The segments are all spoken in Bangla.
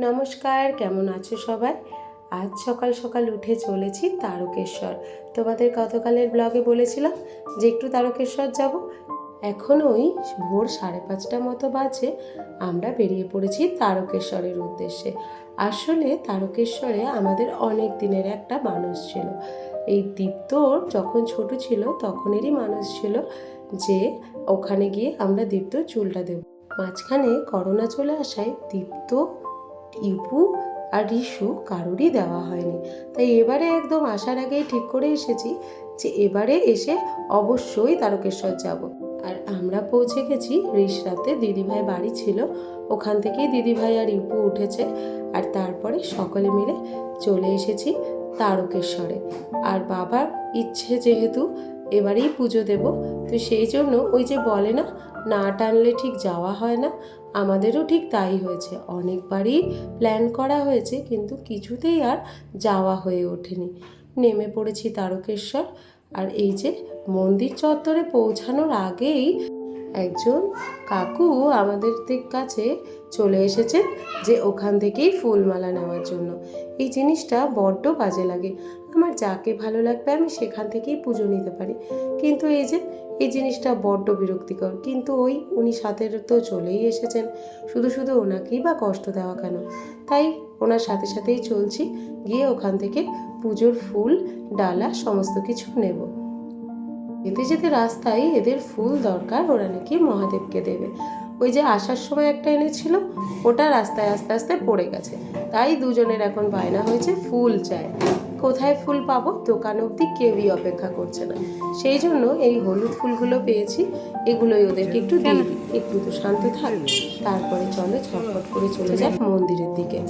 নমস্কার, কেমন আছো সবাই? আজ সকাল সকাল উঠে চলেছি তারকেশ্বর। তোমাদের গতকালের ব্লগে বলেছিলাম যে একটু তারকেশ্বর যাব। এখন ওই ভোর 5:30 মতো বাজে, আমরা বেরিয়ে পড়েছি তারকেশ্বরের উদ্দেশ্যে। আসলে তারকেশ্বরে আমাদের অনেক দিনের একটা মানুষ ছিল। এই দীপ্তর যখন ছোট ছিল তখনেরই মানুষ ছিল যে ওখানে গিয়ে আমরা দীপ্তর চুলটা দেব। মাঝখানে করোনা চলে আসায় দীপ্ত, ইপু আর রিশু কারোরই দেওয়া হয়নি। তাই এবারে একদম আসার আগেই ঠিক করে এসেছি যে এবারে এসে অবশ্যই তারকেশ্বর যাব। আর আমরা পৌঁছে গেছি রিশরাতে, দিদিভাই বাড়ি ছিল, ওখান থেকেই দিদিভাই আর ইপু উঠেছে। আর তারপরে সকলে মিলে চলে এসেছি তারকেশ্বরে। আর বাবার ইচ্ছে যেহেতু এবারেই পুজো দেব, তো সেই জন্য ওই যে বলে না, না টানলে ঠিক যাওয়া হয় না, আমাদেরও ঠিক তাই হয়েছে। অনেকবারই প্ল্যান করা হয়েছে কিন্তু কিছুতেই আর যাওয়া হয়ে ওঠেনি। নেমে পড়েছি তারকেশ্বর। আর এই যে মন্দির চত্বরে পৌঁছানোর আগেই একজন কাকু আমাদের কাছে চলে এসেছেন যে ওখান থেকেই ফুলমালা নেওয়ার জন্য। এই জিনিসটা বড্ড বাজে লাগে। আমার যাকে ভালো লাগবে আমি সেখান থেকেই পুজো নিতে পারি, কিন্তু এই জিনিসটা বড্ড বিরক্তিকর। কিন্তু উনি সাথে তো চলেই এসেছেন, শুধু শুধু ওনাকেই বা কষ্ট দেওয়া কেন? তাই ওনার সাথে সাথেই চলছি, গিয়ে ওখান থেকে পুজোর ফুল, ডালা সমস্ত কিছু নেব। যেতে যেতে রাস্তায় এদের ফুল দরকার, ওরা নাকি মহাদেবকে দেবে। ওই যে আসার সময় একটা এনেছিল, ওটা রাস্তায় আস্তে আস্তে পড়ে গেছে। তাই দুজনের এখন বায়না হয়েছে ফুল চায়। কোথায় ফুল পাবো? দোকান অবধি কেউই অপেক্ষা করছে না। সেই জন্য এই হলুদ ফুলগুলো পেয়েছি, এগুলোই ওদেরকে একটু দিয়ে দিই, একটু তো শান্ত থাক। তারপরে চলো ঝটপট করে চলে যাক মন্দিরের দিকে।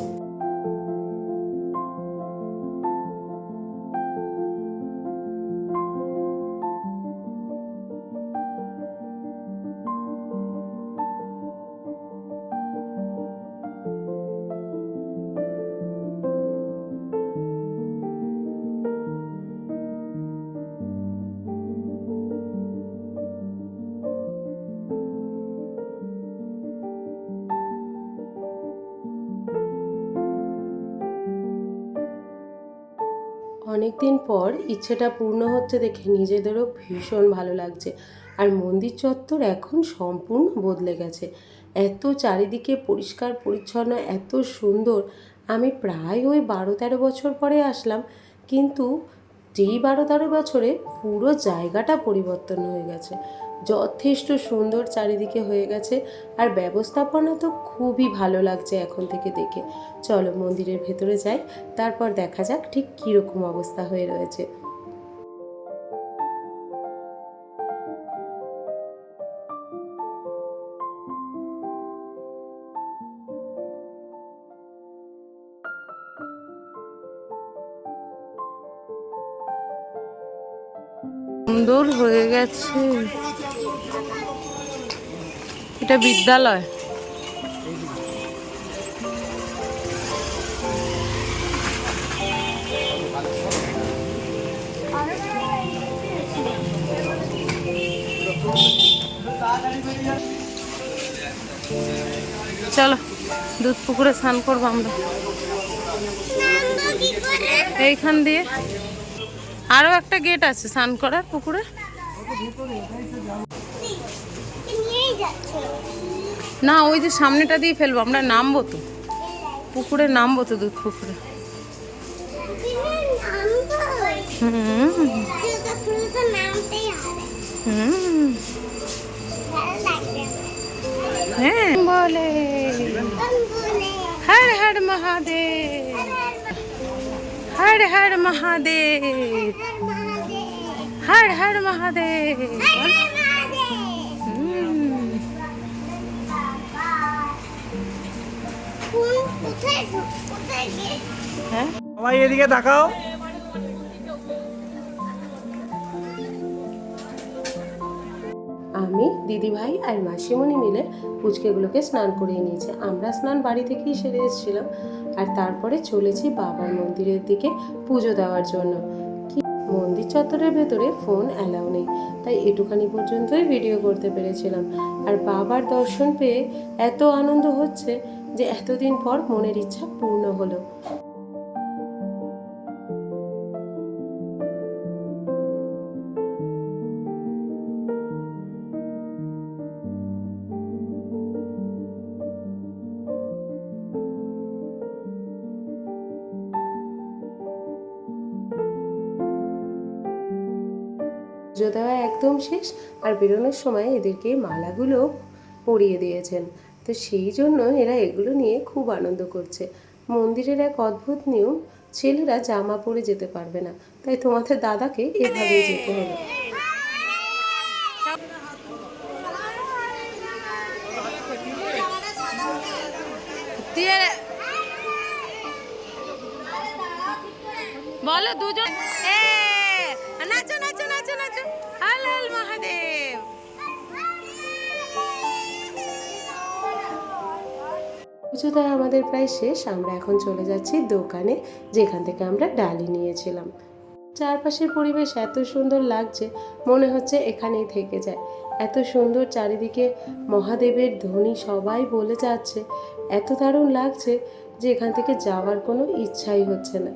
অনেকদিন পর ইচ্ছেটা পূর্ণ হচ্ছে দেখে নিজেদেরও ভীষণ ভালো লাগছে। আর মন্দির চত্বর এখন সম্পূর্ণ বদলে গেছে, এত চারিদিকে পরিষ্কার পরিচ্ছন্ন, এত সুন্দর। আমি প্রায় ওই 12-13 বছর পরে আসলাম, কিন্তু যেই 12-13 বছরে পুরো জায়গাটা পরিবর্তন হয়ে গেছে। যথেষ্ট সুন্দর চারিদিকে হয়ে গেছে, আর ব্যবস্থাপনা তো খুবই ভালো লাগছে এখন থেকে দেখে। চলো মন্দিরের ভেতরে যাই, তারপর দেখা যাক ঠিক কীরকম অবস্থা হয়ে রয়েছে। সুন্দর হয়ে গেছে, এটা বিদ্যালয়। চলো দুধ পুকুরে স্নান করবো আমরা এইখান দিয়ে। আরো একটা গেট আছে স্নান করার পুকুরে। না, ওই যে সামনেটা দিয়ে ফেলবো, আমরা নামবো তো পুকুরে, নামবো তো দুধ পুকুরে। হ্যাঁ বলে হর হর মহাদেব, হর হর মহাদেব, হর হর মহাদেব। হ্যাঁ সবাই এদিকে তাকাও। আমি, দিদিভাই আর মাসিমণি মিলে পুচকেগুলোকে স্নান করিয়ে নিয়েছে। আমরা স্নান বাড়ি থেকেই সেরে এসেছিলাম। আর তারপরে চলেছি বাবার মন্দিরের দিকে পুজো দেওয়ার জন্য। মন্দির চত্বরের ভেতরে ফোন অ্যালাউ নেই, তাই এটুখানি পর্যন্তই ভিডিও করতে পেরেছিলাম। আর বাবার দর্শন পেয়ে এত আনন্দ হচ্ছে যে এতদিন পর মনের ইচ্ছা পূর্ণ হলো। পুজো দেওয়া একদম শেষ, আর বেরোনোর সময় এদেরকে মালাগুলো পরিয়ে দিয়েছেন। তো সেই জন্য এরা এগুলো নিয়ে খুব আনন্দ করছে। মন্দিরের এক অদ্ভুত নিয়ম, ছেলেরা জামা পরে যেতে পারবে না, তাই তোমাদের দাদাকে এভাবেই যেতে হলো। বলো দুজন নাচো নাচো নাচো নাচো, হর হর মহাদেব। পুজো দেওয়া আমাদের প্রায় শেষ। আমরা এখন চলে যাচ্ছি দোকানে, যেখান থেকে আমরা ডালি নিয়েছিলাম। চারপাশের পরিবেশ এত সুন্দর লাগছে, মনে হচ্ছে এখানেই থেকে যায়। এত সুন্দর চারিদিকে মহাদেবের ধ্বনি সবাই বলে যাচ্ছে, এত দারুণ লাগছে যে এখান থেকে যাওয়ার কোনো ইচ্ছাই হচ্ছে না।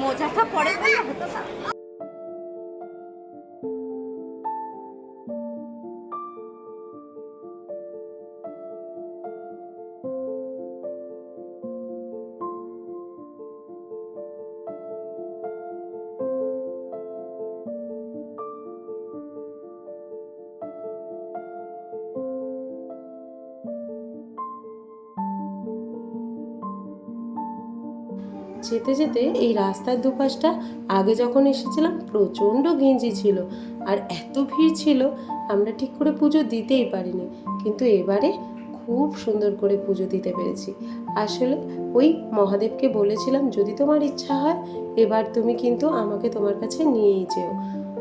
মোজাটা পরে হতো না। যেতে যেতে এই রাস্তার দুপাশটা আগে যখন এসেছিলাম প্রচণ্ড ঘিঞ্জি ছিল, আর এত ভিড় ছিল আমরা ঠিক করে পুজো দিতেই পারিনি। কিন্তু এবারে খুব সুন্দর করে পুজো দিতে পেরেছি। আসলে ওই মহাদেবকে বলেছিলাম, যদি তোমার ইচ্ছা হয় এবার তুমি কিন্তু আমাকে তোমার কাছে নিয়েই যেও।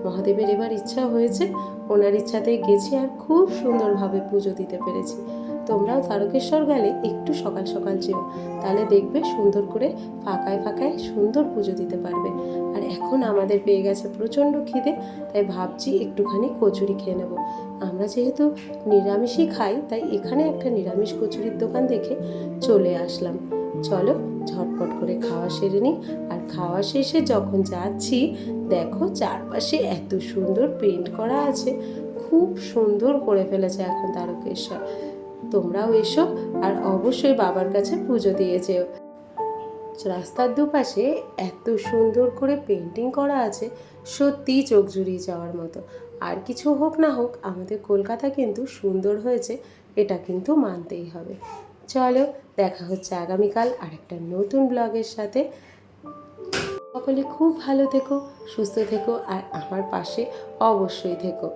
মহাদেবের এবার ইচ্ছা হয়েছে, ওনার ইচ্ছাতেই গেছি, আর খুব সুন্দরভাবে পুজো দিতে পেরেছি। তোমরাও তারকেশ্বর গেলে একটু সকাল সকাল যেও, তাহলে দেখবে সুন্দর করে ফাঁকায় ফাঁকায় সুন্দর পুজো দিতে পারবে। আর এখন আমাদের পেয়ে গেছে প্রচণ্ড খিদে, তাই ভাবছি একটুখানি কচুরি খেয়ে নেব। আমরা যেহেতু নিরামিষই খাই, তাই এখানে একটা নিরামিষ কচুরির দোকান দেখে চলে আসলাম। চলো ঝটপট করে খাওয়া সেরে নিই। আর খাওয়া শেষে যখন যাচ্ছি, দেখো চারপাশে এত সুন্দর পেন্ট করা আছে, খুব সুন্দর করে ফেলেছে এখন তারকেশ্বর। তোমরাও এসো, আর অবশ্যই বাবার কাছে পুজো দিয়ে যেও। রাস্তার দুপাশে এত সুন্দর করে পেন্টিং করা আছে, সত্যিই চোখ জুড়িয়ে যাওয়ার মতো। আর কিছু হোক না হোক, আমাদের কলকাতা কিন্তু সুন্দর হয়েছে, এটা কিন্তু মানতেই হবে। চলো, দেখা হচ্ছে আগামীকাল আরেকটা নতুন ব্লগের সাথে। সকলে খুব ভালো থেকো, সুস্থ থেকো, আর আমার পাশে অবশ্যই থেকো।